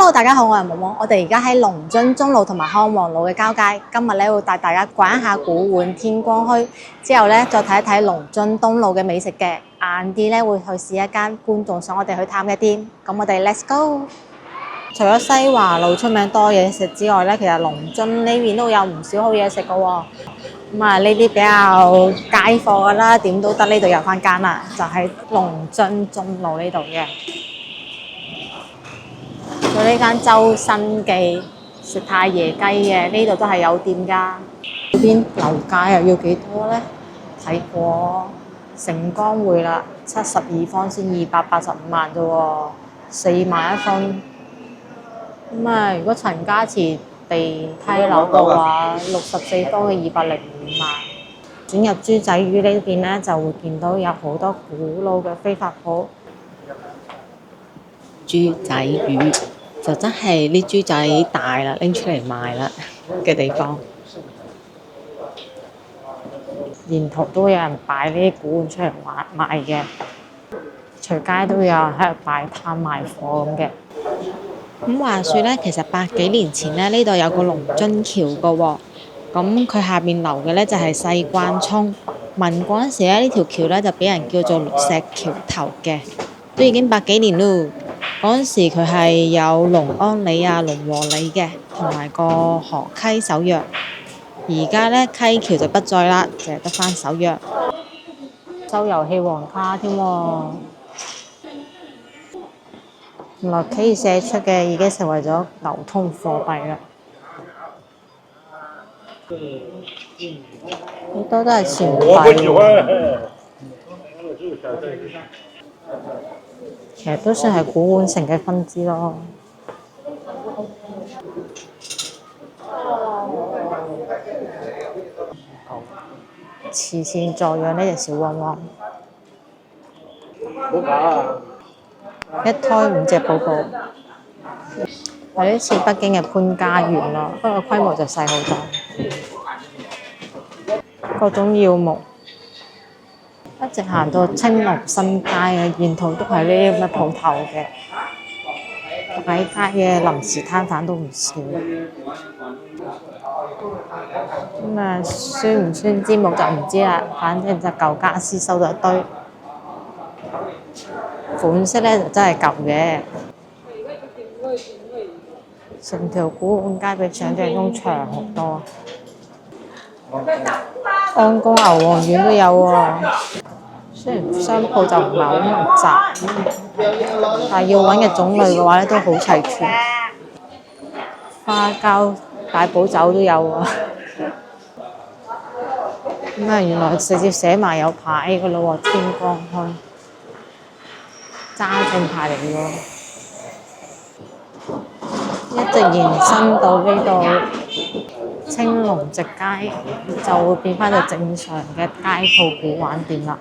Hello，大家好，我係毛毛。我哋而家喺龍津中路同埋康王路嘅交街。今日咧會帶大家逛一下古玩天光墟，之後咧再睇一睇龍津東路嘅美食嘅。晏啲咧會去試一間觀眾想我哋去探嘅店。咁我哋 Let's go。除咗西華路出名多嘢食之外咧，其實龍津呢邊都有唔少好嘢食嘅喎。咁啊，呢啲比較街貨㗎啦，點都得。呢度有翻間啦，就喺龍津中路呢度嘅。佢呢間周新記食太爺雞嘅，呢度都係有店㗎。呢邊樓價又要幾多呢？睇過成江匯啦，72方先285萬啫喎，4萬一分。咁啊，如果陳家祠地梯樓嘅話，64方嘅205萬。轉入豬仔魚呢邊呢，就會見到有好多古老嘅非法鋪。豬仔魚就真係啲豬仔大啦，拎出嚟賣啦嘅地方。沿途都有人擺呢啲古玩出嚟賣嘅，隨街都有人喺度擺攤賣貨咁嘅。咁話說咧，其實百幾年前咧，呢度有個龍津橋嘅喎。咁佢下面流嘅咧就係西關涌。民國嗰陣時咧，呢條橋咧就俾人叫做石橋頭嘅，都已經百幾年咯。嗰陣時佢係有龍安里啊、龍和里嘅，同埋個河溪首約。而家咧溪橋就不再啦，淨係得翻首約。周遊戲王卡添喎，原來可以射出嘅已經成為咗流通貨幣啦。好多都係錢幣，其實都算係古玩城嘅分支咯。慈善助養呢隻小汪汪，一胎5隻寶寶，有啲似北京嘅潘家園咯，不過規模就細好多。各種耀木，一直行到青龍新街嘅，沿途都係呢啲咁嘅鋪頭嘅，擺街嘅臨時攤販都唔少。咁啊，酸唔酸枝木就唔知啦，反正就舊傢俬收咗一堆，款式咧就真係舊嘅。成條古玩街比想像中長好多。安宮牛黃丸都有喎，雖然商鋪就唔係好密集，但係要揾嘅種類嘅話咧都好齊全。花膠、大補酒都有喎。咁啊，原來直接寫埋有牌嘅咯喎，天光墟揸正牌嚟嘅喎，一直延伸到呢度青龍直街，就會變翻到正常嘅街鋪古玩店啦。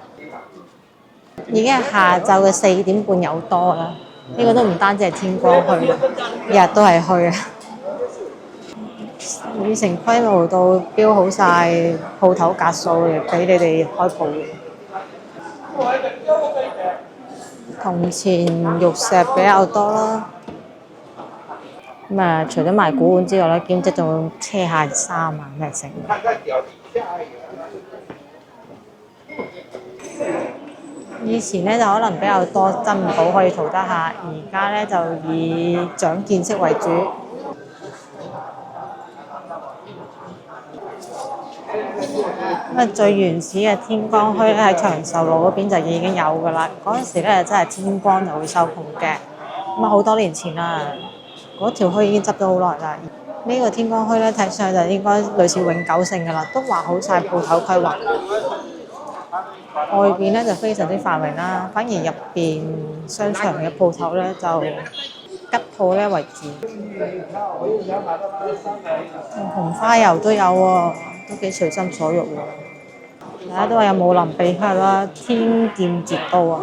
已經係下晝嘅4點半有多啦，呢個都唔單止係天光墟，日日都係墟啊！已成規模到標好晒鋪頭格數嚟俾你哋開鋪。銅錢玉石比較多啦。咁啊，除咗賣古玩之外咧，兼職仲要車下衫啊咩成。以前咧就可能比較多珍寶可以淘得下，而家咧就以長見識為主。咁啊，最原始嘅天光墟咧喺長壽路嗰邊就已經有㗎啦。嗰陣時咧真係天光就會收鋪嘅。咁啊，好多年前啦，嗰條墟已經執咗好耐啦。呢個天光墟咧睇上去就應該類似永久性㗎啦，都畫好晒鋪頭規劃。外邊咧就非常之繁榮啦，反而入邊商場嘅鋪頭咧就吉鋪咧為主。紅花油都有喎，都幾隨心所欲喎。大家都話有武林秘笈啦，天劍絕刀啊！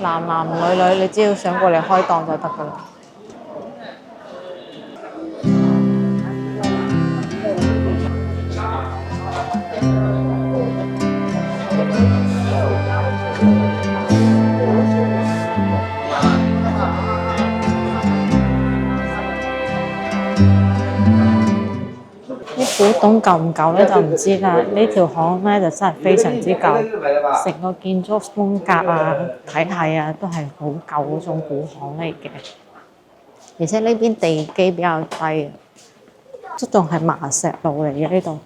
男男女女，你只要想過嚟開檔就得㗎啦。東夠唔夠咧就唔知啦。呢條巷咧就真係非常之舊，成個建築風格啊、體系啊都係好舊嗰種古巷嚟嘅。而且呢邊地基比較低，都仲係麻石路嚟嘅呢度。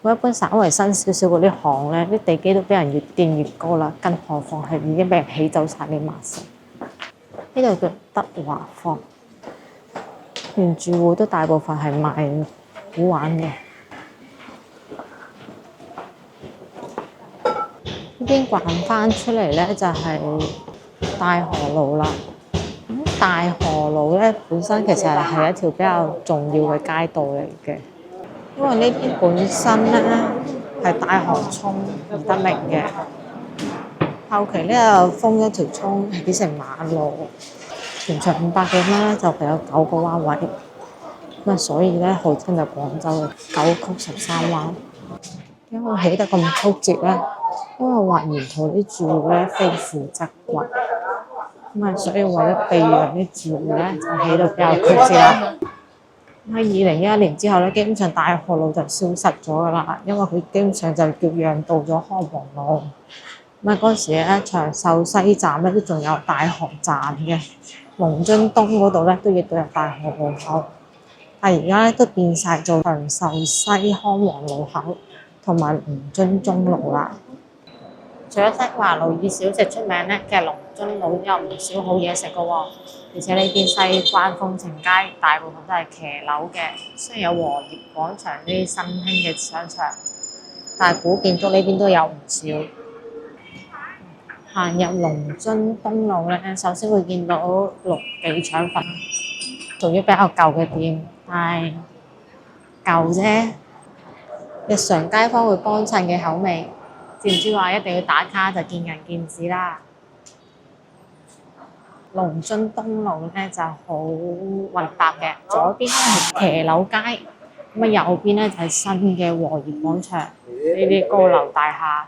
我一般稍為新少少嗰啲巷咧，啲地基都俾人越墊越高啦，更何況係已經俾人起走晒啲麻石。呢度叫德華坊，原住戶都大部分係賣古玩嘅。呢邊逛翻出嚟咧就係大河路啦。咁大河路咧本身其實係一條比較重要嘅街道嚟嘅，因為呢邊本身咧係大河涌而得名嘅。後期咧又封咗條涌，係變成馬路，全長500幾米咧就有9個彎位。咁啊，所以咧號稱就廣州嘅9曲13彎。點解會起得咁曲折咧？因為畫沿途啲住戶咧非富則貴，咁啊，所以為咗避讓啲住戶咧，就起到比較曲折啦。喺2011年之後咧，基本上大河路就消失咗噶啦，因為佢基本上就叫讓渡咗康王路。咁啊，嗰時咧長壽西站咧都仲有大河站嘅，龍津東嗰度咧都亦都有大河路口，但係而家咧都變晒做長壽西康王路口同埋龍津中路啦。除咗西華路以小食出名咧，其實龍津路有唔少好嘢食嘅喎。而且呢邊西關風情街大部分都係騎樓嘅，雖然有和業廣場呢啲新興嘅商場，但係古建築呢邊都有唔少。行入龍津東路咧，首先會見到陸記腸粉，屬於比較舊嘅店，但係舊啫，日常街坊會幫襯嘅口味。至唔知話一定要打卡就見仁見智啦。龍津東路咧就好混搭嘅，左邊咧係騎樓街，咁啊右邊咧就係新嘅和業廣場，呢啲高樓大廈，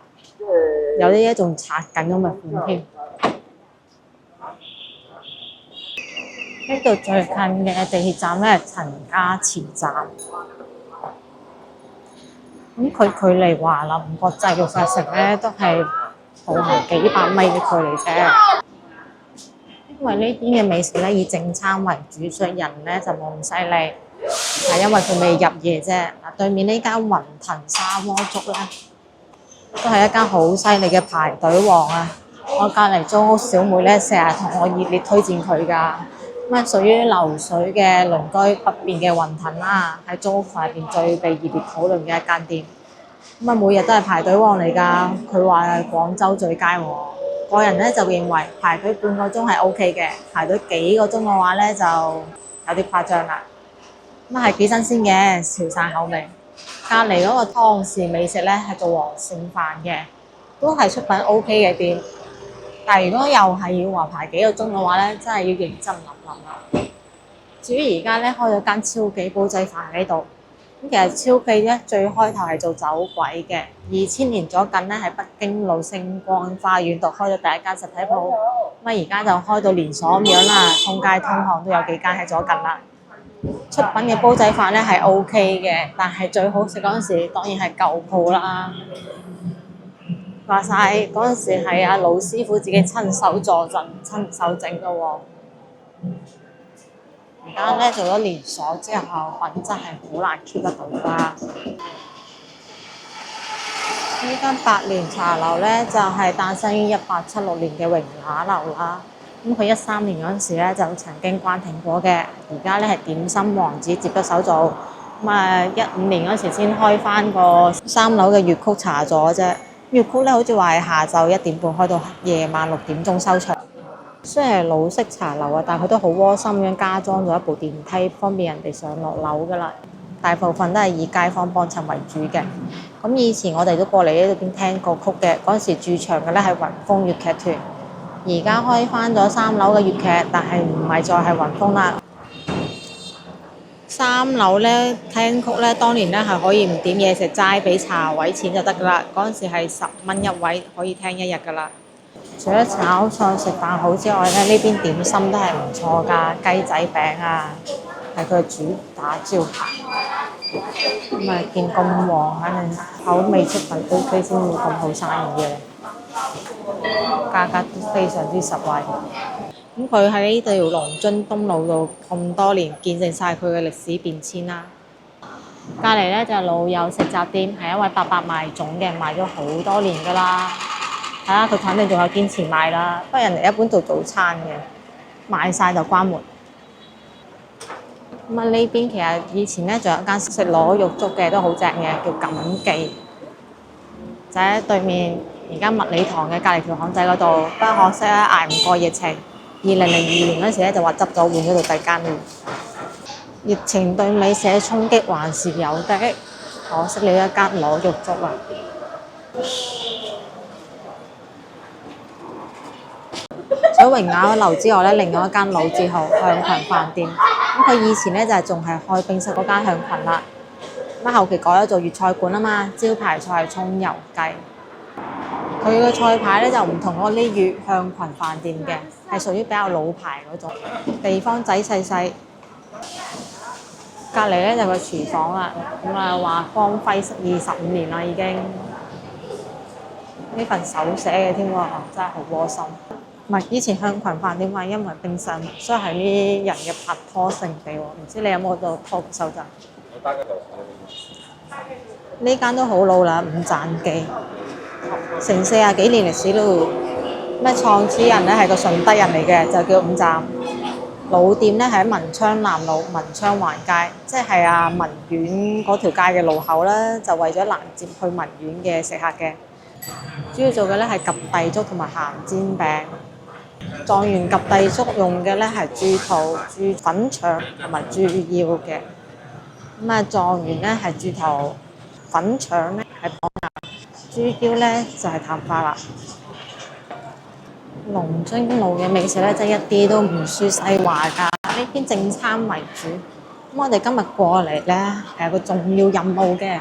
有啲咧仲拆緊咁嘅款添。呢度最近嘅地鐵站咧係陳家祠站。咁佢距離華林國際育發城咧都係步行幾百米嘅距離啫。因為呢邊嘅美食咧以正餐為主，所以人咧就冇咁犀利。係因為佢未入夜啫。嗱，對面呢間雲騰砂鍋粥咧，都係一間好犀利嘅排隊王啊！我隔離租屋小妹咧，成日同我熱烈推薦佢㗎。咁啊，屬於流水嘅鄰居北邊嘅雲騰啦，喺租屋群入邊最被熱烈討論嘅一間店。咁啊，每日都係排隊王嚟㗎。佢話係廣州最佳喎。個人咧就認為排隊半個鐘係 OK 嘅，排隊幾個鐘嘅話咧就有啲誇張啦。咁啊係幾新鮮嘅，潮汕口味。隔離嗰個湯氏美食咧係做黃鱔飯嘅，都係出品 OK 嘅店。但係如果又係要話排幾個鐘嘅話咧，真係要認真諗諗啦。至於而家咧開咗間超記煲仔飯喺度，咁其實超記咧最開頭係做酒鬼嘅，2000年左近咧喺北京路星光花園度開咗第一間實體鋪，咁啊而家就開到連鎖咁樣啦，通街通巷都有幾間喺左近啦。出品嘅煲仔飯咧係 OK 嘅，但係最好食嗰陣時當然係舊鋪啦。話晒嗰陣時係阿老師傅自己親手坐鎮、親手整嘅喎。而家咧做咗連鎖之後，品質係好難 keep 得到啦。呢間百年茶樓咧就係誕生於1876年嘅榮雅樓啦。咁佢13年嗰陣時咧就曾經關停過嘅，而家咧係點心王子接咗手做。咁啊15年嗰時先開翻個3樓嘅粵曲茶座啫。粵曲咧好似話係下晝1點半開到夜晚6點鐘收場。雖然係老式茶樓啊，但係佢都好窩心咁樣加裝咗一部電梯，方便人哋上落樓噶啦。大部分都係以街坊幫襯為主嘅。咁以前我哋都過嚟呢邊聽過曲嘅，嗰陣時駐場嘅咧係雲峰粵劇團。而家開翻咗3樓嘅粵劇，但係唔係再係雲峰啦。3樓咧聽曲咧，當年咧係可以唔點嘢食，齋俾茶位錢就得噶啦。嗰陣時係10蚊一位，可以聽一日噶啦。除咗炒菜食飯好之外咧，呢邊點心都係唔錯㗎，雞仔餅啊係佢主打招牌。咁啊見咁旺，肯定口味出品 OK 先會咁好生意嘅，價格都非常之實惠。咁佢喺呢條龍津東路度咁多年，見證晒佢嘅歷史變遷啦。隔離咧就係老友食雜店，係一位伯伯賣粽嘅，賣咗好多年㗎啦。睇下佢肯定仲有堅持賣啦，不過人哋一般做早餐嘅，賣晒就關門。咁啊呢邊其實以前咧仲有一間食螺肉粥嘅，都好正嘅，叫錦記，就喺對面而家麥理堂嘅隔離條巷仔嗰度。不過可惜咧捱唔過疫情，2002年嗰時咧就話執咗，換咗做第二間店。疫情對美社衝擊還是有的，可惜了一間螺肉粥啊！除咗榮雅樓之外咧，另外一間老字號向群飯店，咁佢以前咧就係仲係開冰室嗰間向群啦，咁後期改咗做粵菜館啊嘛，招牌菜係葱油雞。佢嘅菜牌咧就唔同嗰啲粵向群飯店嘅，係屬於比較老牌嗰種，地方仔細細。隔離咧就個廚房啦，咁啊話光輝25年啦已經，呢份手寫嘅添喎，真係好窩心。唔係以前向群飯店話因為冰室，所以係啲人嘅拍拖聖地喎。唔知你有冇到拖手仔？呢間都好老啦，五盞記，成40幾年歷史都。咩創始人咧係個順德人嚟嘅，就叫五盞。老店咧喺文昌南路文昌環街，即係文苑嗰條街嘅路口啦，就為咗攔截去文苑嘅食客嘅。主要做嘅咧係及第粥同埋鹹煎餅。狀元及第粥用嘅咧係豬肚、豬粉腸同埋豬腰嘅。咁啊，狀元咧係豬肚，粉腸咧係綁牙，豬腰咧就係淡化啦。龍津路嘅美食咧，真係一啲都唔輸西華㗎。呢邊正餐為主。咁我哋今日過嚟咧係有個重要任務嘅。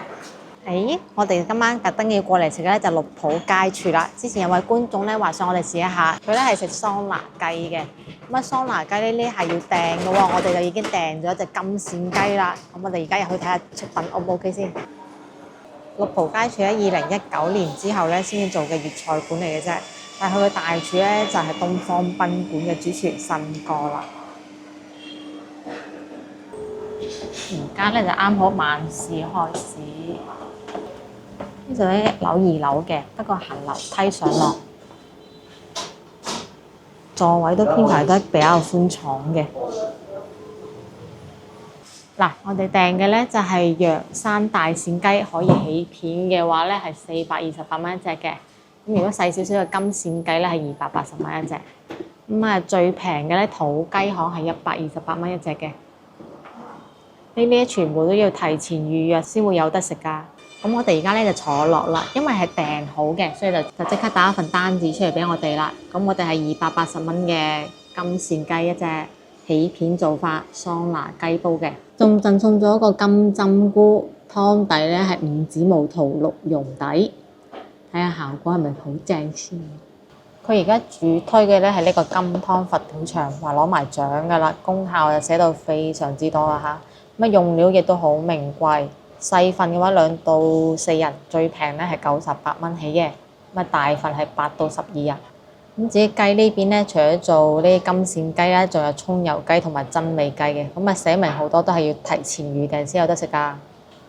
我哋今晚特登要過嚟食嘅咧就六浦街廚啦。之前有位觀眾咧話想我哋試一下，佢咧係食桑拿雞嘅。咁啊桑拿雞呢係要訂嘅喎，我哋就已經訂咗隻金線雞啦。咁我哋而家入去睇下出品 O 唔 OK 先。六浦街廚喺2019年之後咧先至做嘅粵菜館嚟嘅啫。但係佢嘅大廚咧就係東方賓館嘅主廚新哥啦。而家咧就啱好晚市開始，呢度咧1樓2樓嘅，不過行樓梯上落，座位都編排得比較寬敞嘅。嗱，我哋訂嘅咧就係藥山大鱔雞，可以起片嘅話咧係428蚊一隻嘅。咁如果細少少嘅金線雞咧係280蚊一隻，咁啊最平嘅咧土雞巷係128蚊一隻嘅。呢啲全部都要提前預約先會有得食㗎。咁我哋而家咧就坐落啦，因為係訂好嘅，所以就即刻打一份單子出嚟俾我哋啦。咁我哋係280蚊嘅金線雞一隻，起片做法桑拿雞煲嘅，仲贈送咗一個金針菇湯底咧，係五指毛桃鹿茸底。睇下效果係咪好正先？佢而家主推嘅咧係呢個金湯佛跳牆，話攞埋獎㗎啦，功效就寫到非常之多啦嚇。咁用料亦都好名貴，細份嘅話2到4人，最平咧係98蚊起嘅。咁大份係8到12人。咁自己雞呢邊咧，除咗做呢啲金線雞啦，仲有葱油雞同埋真味雞嘅。咁寫明好多都係要提前預訂先有得食㗎。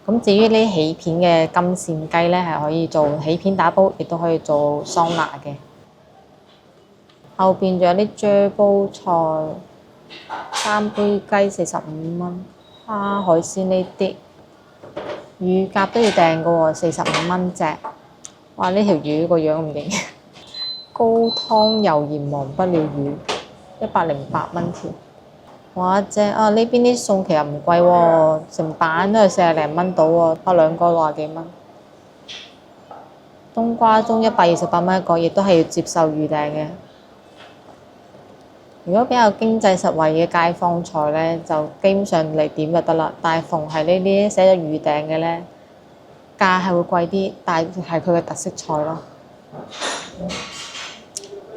咁至於呢起片嘅金線雞咧，係可以做起片打煲，亦都可以做桑拿嘅。後邊仲有啲啫煲菜，3杯雞45蚊，蝦海鮮呢啲，乳鴿都要訂嘅喎，45蚊隻。哇！呢條魚個樣咁勁，高湯油鹽忘不了魚，108蚊條。哇！正啊！呢邊啲餸其實唔貴喎，成板都係40零蚊到喎，得2個60幾蚊。冬瓜盅128蚊一個，亦都係要接受預訂嘅。如果比較經濟實惠嘅街坊菜咧，就基本上嚟點就得啦。但係逢係呢啲寫咗預訂嘅咧，價係會貴啲，但係佢嘅特色菜咯。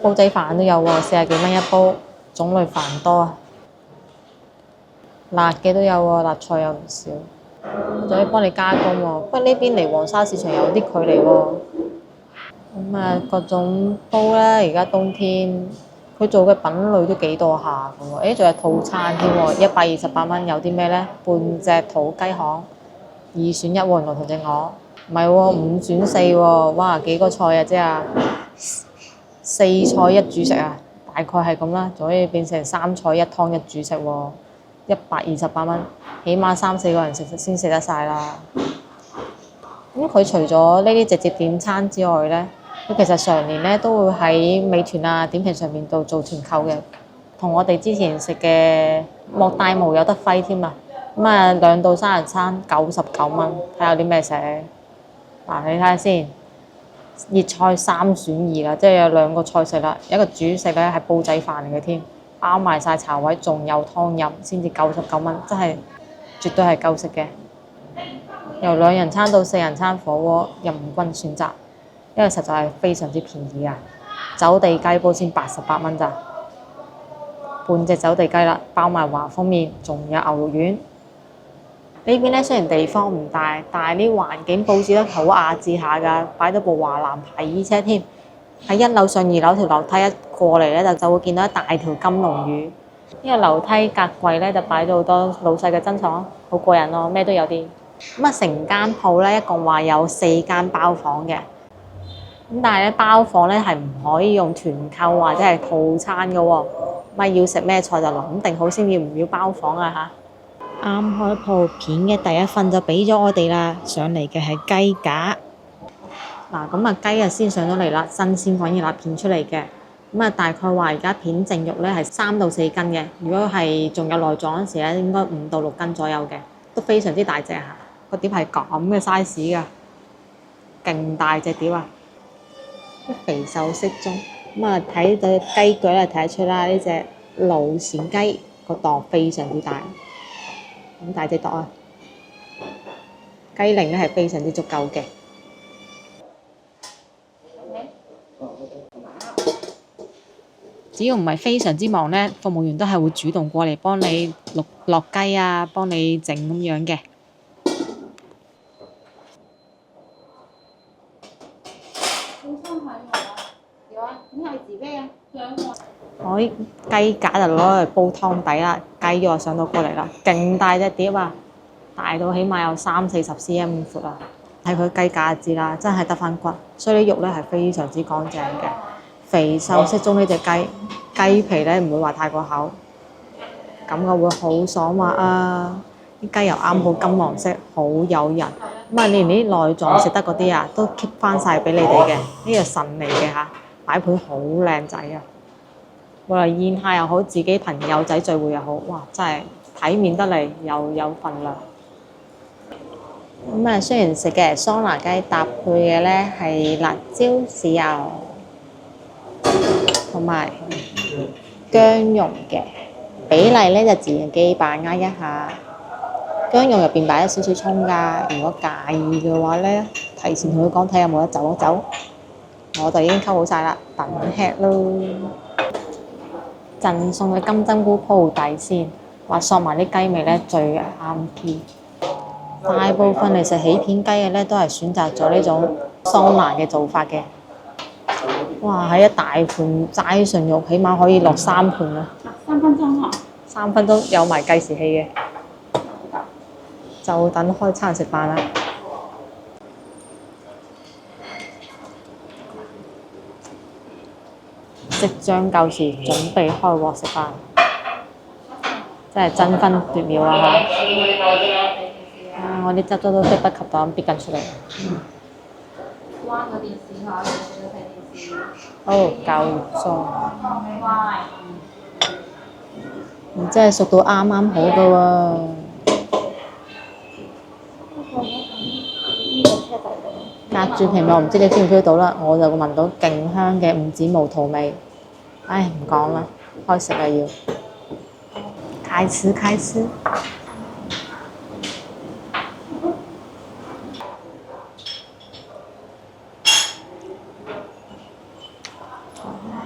煲仔飯都有喎，40幾蚊一煲，種類繁多啊。辣嘅都有喎，辣菜有唔少。仲要幫你加工喎。不過呢邊離黃沙市場有啲距離喎。咁啊，各種煲咧，而家冬天佢做嘅品類都幾多下嘅喎。誒，仲有套餐添喎，128蚊有啲咩咧？半隻土雞項，2選1喎，原來同隻鵝。唔係喎，5選4喎，哇幾個菜啊，即係4菜1主食啊，大概係咁啦，仲可以變成3菜1湯1主食喎，128蚊，起碼3、4個人食先食得晒啦。咁佢除咗呢啲直接點餐之外咧，佢其實常年咧都會喺美團啊、點評上面度做團購嘅，同我哋之前食嘅莫大毛有得揮添啊！咁啊2到3人餐99蚊，睇下有啲咩食。嗱，你睇下先，熱菜3選2啦，即係有2個菜式啦，一個主食咧係煲仔飯嚟嘅添，包埋晒茶位，仲有湯飲，先至99蚊，真係絕對係夠食嘅。由2人餐到4人餐火鍋任君選擇，因為實在係非常之便宜啊！走地雞煲先88蚊咋，半隻走地雞啦，包埋華豐麵，仲有牛肉丸。呢邊咧雖然地方唔大，但係啲環境佈置得好雅致下㗎，擺咗部華南牌衣車添。喺1樓上2樓條樓梯一過嚟咧，就會見到一大條金龍魚。呢個樓梯隔櫃咧就擺咗好多老細嘅珍藏，好過癮咯，咩都有啲。咁啊，成間鋪咧一共話有4間包房嘅。咁但係咧包房咧係唔可以用團購或者係套餐嘅喎，咪要食咩菜就諗定好先要唔要包房啊嚇！啱開鋪片嘅第一份就俾咗我哋啦，上嚟嘅係雞架。嗱，咁啊雞啊先上咗嚟啦，新鮮滾熱辣片出嚟嘅。咁啊大概話而家片淨肉咧係3到4斤嘅，如果係仲有內臟嗰時咧，應該5到6斤左右嘅，都非常之大隻嚇。個碟係咁嘅 size 㗎，勁大隻碟啊！肥瘦適中。咁啊睇到雞腳咧睇得出啦，呢隻老鱔雞個檔非常之大。咁大隻度啊！雞齡咧係非常之足夠嘅。只要唔係非常之忙咧，服務員都係會主動過嚟幫你落雞啊，幫你整咁樣嘅。我啲雞架就攞嚟煲湯底啦，雞肉上到過嚟啦，勁大隻碟啊，大到起碼有30-40 cm 咁闊啊！睇佢雞架就知啦，真係得返骨，所以啲肉咧係非常之乾淨嘅，肥瘦適中呢隻雞，雞皮咧唔會話太過厚，感覺會好爽滑啊！啲雞又啱好金黃色，好誘人。咁啊，連啲內臟食得嗰啲啊，都 keep 翻晒俾你哋嘅，呢個腎嚟嘅嚇，擺盤好靚仔啊！無論宴客又好，自己朋友仔聚會又好，哇！真係體面得嚟，又有份量。咁啊，雖然食嘅桑拿雞搭配嘅咧係辣椒豉油同埋薑蓉嘅比例咧，就自然機把握一下。薑蓉入邊擺咗少少葱㗎，如果介意嘅話咧，提前同佢講睇有冇得走一走。我就已經溝好晒啦，等吃咯。贈送嘅金針菇鋪底先，話索埋啲雞味咧最啱 key。大部分嚟食起片雞嘅咧，都係選擇咗呢種桑拿嘅做法嘅。哇！喺一大盤齋純肉，起碼可以落3盤啦。3分鐘啊！3分鐘有埋計時器嘅，就等開餐食飯啦。即將夠時，準備開鍋食飯，真係爭分奪秒啊！啊，我啲汁都迫不及待咁逼緊出嚟。關個電視下，你睇電視。好，夠餸。真係熟到啱啱好㗎喎。隔住屏幕，唔知你 feel 唔 feel 到啦？我就聞到勁香嘅五指毛肚味。唉，唔講啦，開食啦要。開吃開吃。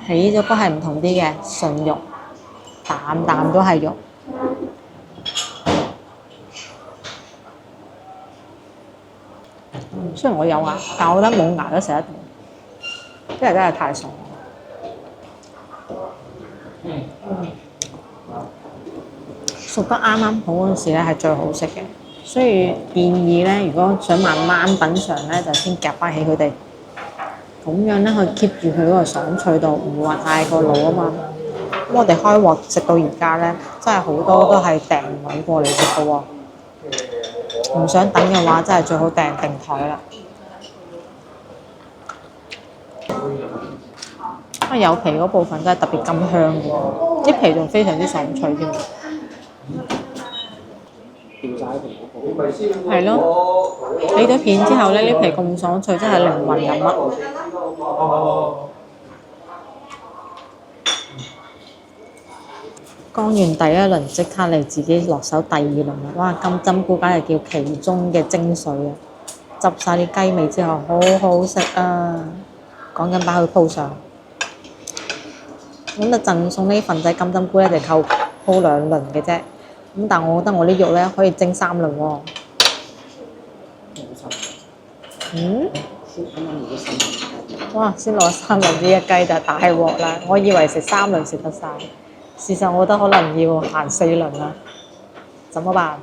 起咗骨係唔同啲嘅，純肉，啖啖都係肉。雖然我有牙，但我覺得冇牙都食得到，因為真係太爽。熟得啱啱好嗰陣時咧係最好食嘅，所以建議咧，如果想慢慢品嚐咧，就先夾翻起佢哋，咁樣咧可以 keep 住佢嗰個爽脆度，唔會話太過老啊嘛。咁我哋開鑊食到而家咧，真係好多都係訂位過嚟食嘅喎。唔想等嘅話，真係最好訂定台啦。因為有皮嗰部分真係特別甘香嘅喎，啲皮仲非常之爽脆添。係咯，起咗片之後咧，啲皮咁爽脆，真係靈魂人物。講完第一輪，即刻嚟自己落手第二輪啦！哇，金針菇梗係叫其中嘅精髓啊！執晒啲雞味之後，好好食啊！講緊把佢鋪上，咁就贈送呢份仔金針菇咧，就扣鋪2輪嘅啫。咁但我覺得我啲肉咧可以蒸3輪喎。哇！先攞3輪呢一雞就大鑊啦！我以為食3輪食得晒。事實我覺得可能要行4輪啦，怎麼辦？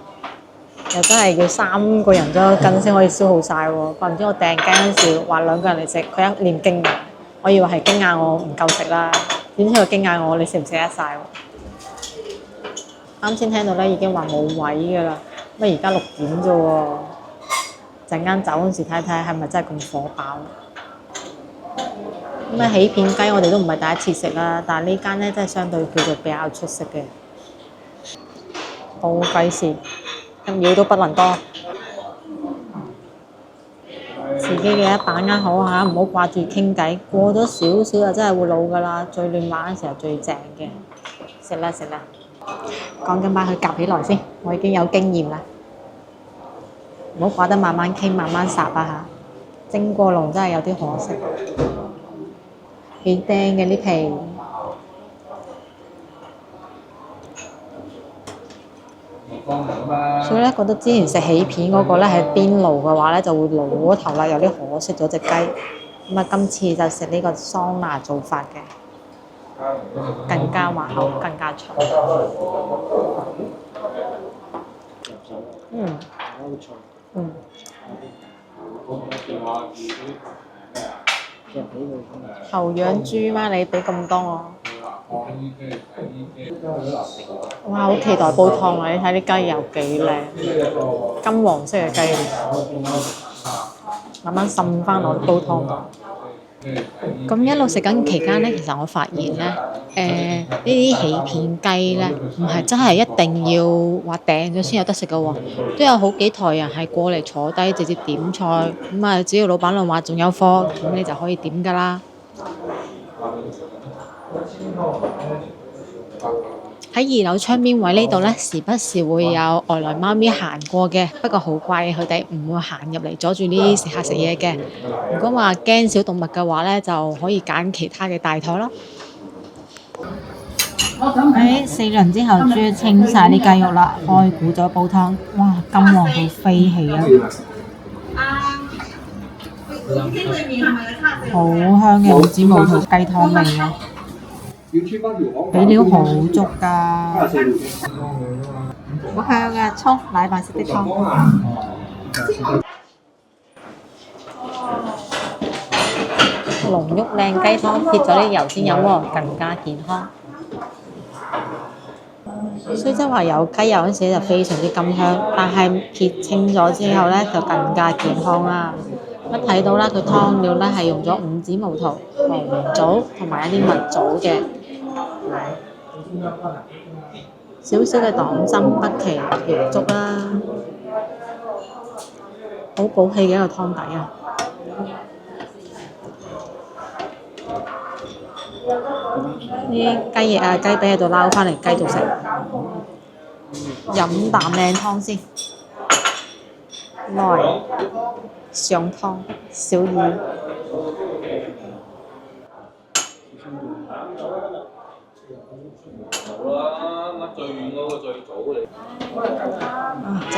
又真係要3個人咗斤先可以消耗晒喎。怪唔知我訂雞嗰陣時話2個人嚟食，佢一臉驚訝，我以為係驚訝我唔夠食啦，點知佢驚訝我你食唔食得晒喎？啱先聽到咧已經話冇位㗎啦，乜而家6點啫喎，陣間走嗰陣時睇睇係咪真係咁火爆？咁啊起片雞我哋都唔係第一次食啦，但係呢間咧真係相對叫做比較出色嘅。倒計時1秒都不能多，自己嘅一把握好嚇，唔好掛住傾偈，過咗少少就真係會老㗎啦。最亂玩嘅時候最正嘅，食啦食啦，講緊把佢夾起來先，我已經有經驗啦，唔好掛得慢慢傾慢慢烚啊嚇，蒸過籠真係有啲可惜。幾釘嘅啲皮，所以咧覺得之前食起片嗰個咧係邊爐嘅話咧就會老咗頭啦，有啲可惜咗隻雞。咁啊，今次就食呢個桑拿做法嘅，更加滑口，更加脆。頭養豬嗎？你俾咁多我，哇！好期待煲湯啊！你睇啲雞又幾靚，金黃色嘅雞，慢慢滲翻落煲湯度。咁一路食緊期間咧，其實我發現咧，呢啲起片雞咧，唔係真係一定要話訂咗先有得食嘅喎，都有好幾台人係過嚟坐低直接點菜，咁啊只要老闆娘話仲有貨，咁你就可以點㗎啦。喺2樓窗邊位呢度咧，時不時會有外來貓咪行過嘅，不過好乖，佢哋唔會行入嚟阻住呢啲食客食嘢嘅。如果話驚小動物嘅話咧，就可以揀其他嘅大枱咯。喺4輪之後，終於清晒啲雞肉啦，開估咗煲湯，哇，金黃到飛起啊！好香嘅五指毛肚雞湯味啊！俾料好足㗎，好香嘅葱奶白色的湯。濃郁靚雞湯，撇咗啲油先飲喎，更加健康。雖則話有雞油嗰陣時就非常之甘香，但係撇清咗之後咧就更加健康啦。一睇到啦，佢湯料咧係用咗五指毛肚、紅棗同埋一啲蜜棗嘅，少少嘅黨參、北芪、瑤竹啦，好補氣嘅一個湯底啊！啲雞翼啊、雞髀喺度撈翻嚟繼續食，飲啖靚湯先。來上湯小魚，正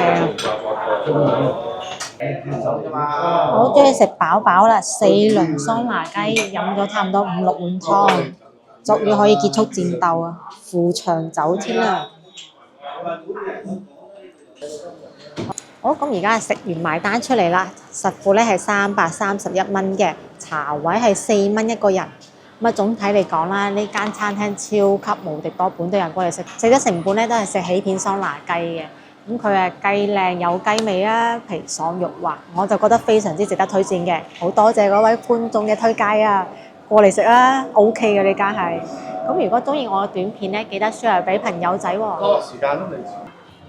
啊！我終於食飽飽啦，4輪桑拿雞，飲咗差唔多5、6碗湯，終於可以結束戰鬥啊！扶牆走添啦。好，咁而家係食完埋單出嚟啦，實付咧係331蚊嘅，茶位係4蚊一個人。咁啊，總體嚟講啦，呢間餐廳超級無敵多本地人過嚟食，食咗成本咧都係食起片桑拿雞嘅。咁佢係雞靚有雞味啊，皮爽肉滑，我就覺得非常之值得推薦嘅。好多謝嗰位觀眾嘅推介啊，過嚟食啊 ，OK 嘅呢間係。咁如果中意我嘅短片咧，記得 share 俾朋友仔喎。時間都未遲，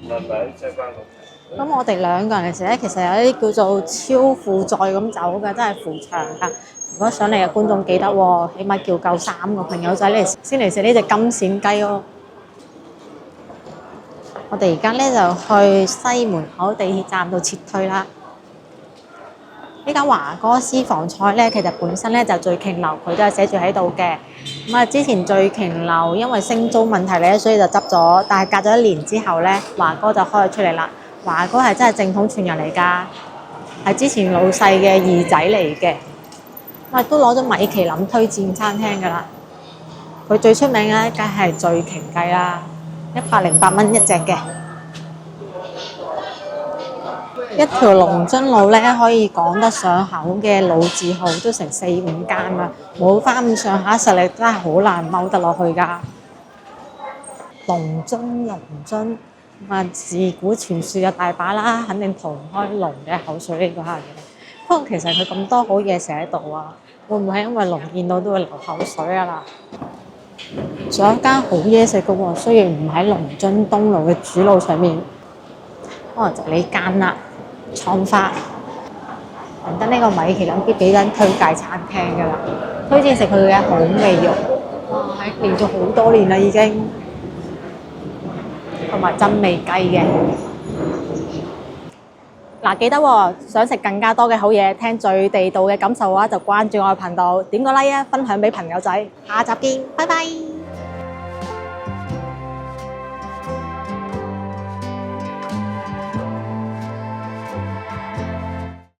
唔係即係翻到。咁我哋2個人嘅時咧，其實有啲叫做超負載咁走嘅，真係扶牆㗎。如果上嚟嘅觀眾記得喎，起碼叫夠3個朋友仔嚟先嚟食呢隻金閃雞咯。我哋而家咧就去西門口地鐵站度撤退啦。呢間華哥私房菜咧，其實本身咧就聚瓊樓，佢都係寫住喺度嘅。咁啊，之前聚瓊樓因為升租問題咧，所以就執咗。但係隔咗1年之後咧，華哥就開咗出嚟啦。華哥係真係正統傳人嚟㗎，係之前老細嘅二仔嚟嘅。都攞咗米其林推薦餐廳㗎啦。佢最出名嘅梗係聚瓊雞啦，108蚊一隻嘅。一條龍津路咧，可以講得上口嘅老字號都成4、5間啦，冇翻咁上下實力真係好難踎得落去㗎。龍津自古傳說有大把啦，肯定逃唔開龍嘅口水呢個客嘅。不過其實佢咁多好嘢寫喺度啊，會唔會係因為龍見到都會流口水啊啦？仲有一間好嘢食嘅喎，雖然唔喺龍津東路嘅主路上面，可能就呢間啦。創發，難得呢個米其林必俾人推介餐廳㗎啦，推薦食佢嘅好味肉，哇！連續好多年啦已經，同埋真味雞嘅。嗱，記得喎，想食更加多嘅好嘢，聽最地道嘅感受嘅話，就關注我嘅頻道，點個 like 啊，分享俾朋友仔，下集見，拜拜。